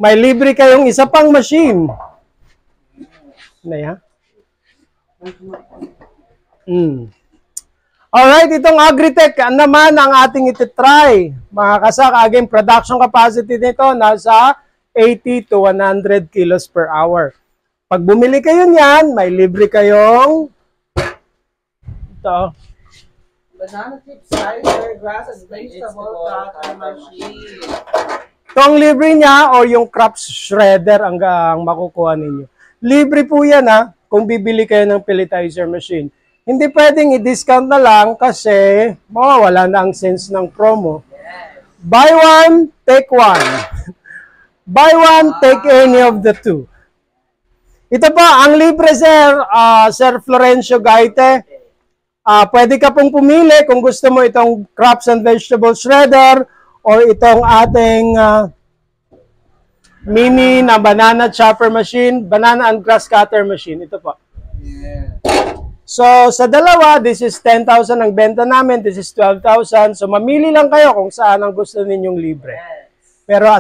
may libre kayong isa pang machine. Na yan? Alright, itong Agritech naman ang ating ititry. Mga kasaka, again, production capacity nito nasa 80 to 100 kilos per hour. Pag bumili kayo niyan, may libre kayong ito. Banana chip slicer, grass and vegetable cutter machine. Itong libre niya o yung crops shredder ang makukuha ninyo. Libre po yan kung bibili kayo ng pelletizer machine. Hindi pwedeng i-discount na lang kasi mawawala na ang sense ng promo. Buy one, take one. Buy one, take any of the two. Ito pa, ang libre, Sir Florencio Gaite. Pwede ka pong pumili kung gusto mo itong crops and vegetable shredder or itong ating mini na banana chopper machine, banana and grass cutter machine. Ito po. Yeah. So, sa dalawa, this is 10,000 ang benta namin, this is 12,000. So, mamili lang kayo kung saan ang gusto ninyong libre. Pero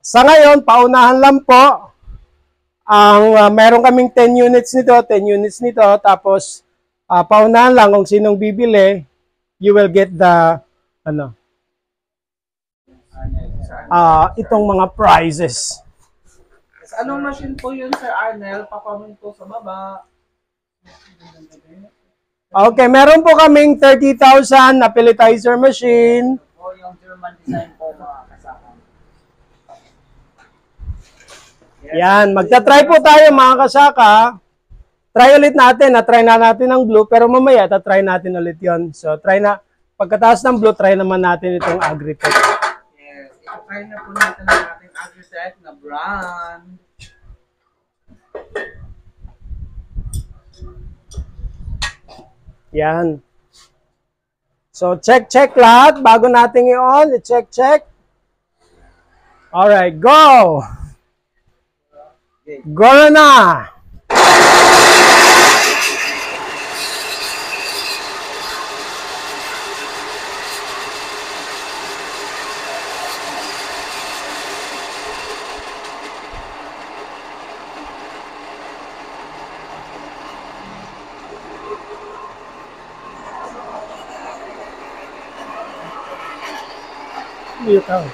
sa ngayon, paunahan lang po. Meron kaming 10 units nito, tapos paunahan lang kung sinong bibili, you will get the, itong mga prizes. Anong machine po yun, Sir Arnel? Papamin po sa baba. Okay, meron po kaming 30,000 na pelletizer machine. O yung German design po, mga kasama. Yan, magta-try po tayo mga kasaka. Try ulit natin, try na natin ang blue, pero mamaya try natin ulit yon. So, pagkataas ng blue, try naman natin itong Agritech. Yes, try na po natin ang ating Agritech na brand. Yan. So, check lahat bago natin i-on. Check. Alright, go! Go na! Iya tahu.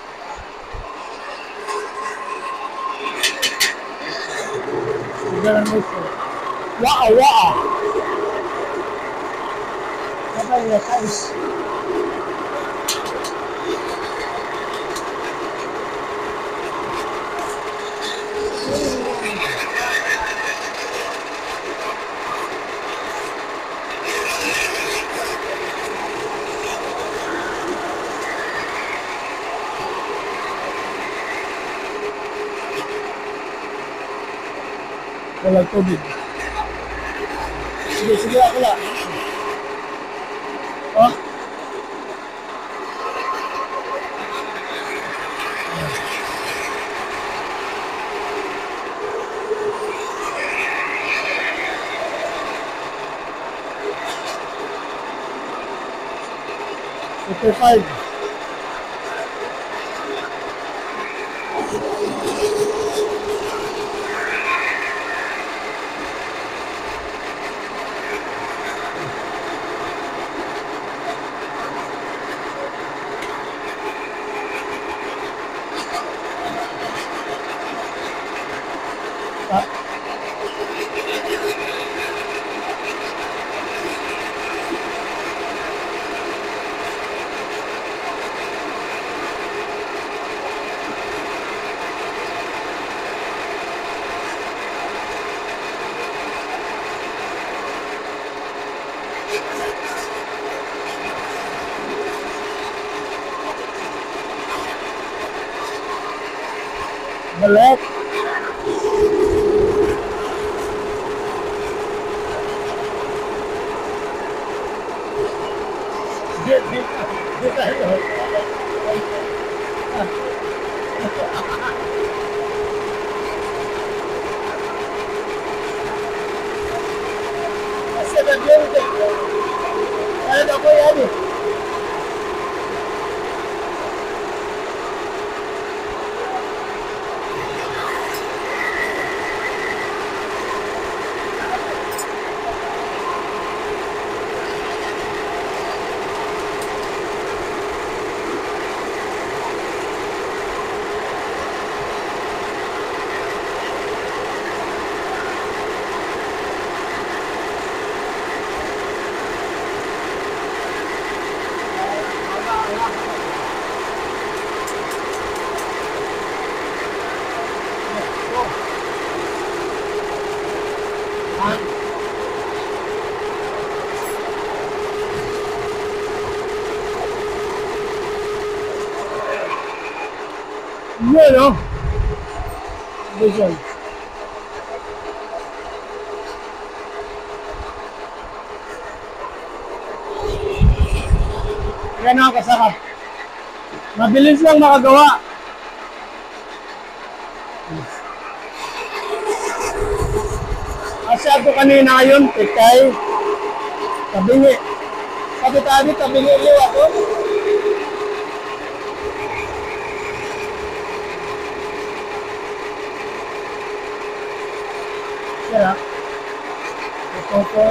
Jangan lupa. Wah. Apa ya guys? Walang tubig. Sige, ako lang. Oh. Super 5. Balik. Yun, no? Vision. Yan ang kasarap. Mabilis lang makagawa. Kasi ako kanina yun, tikay. Tabingi. Sabi-tabi, tabingi liw ako. Kaya, ito po.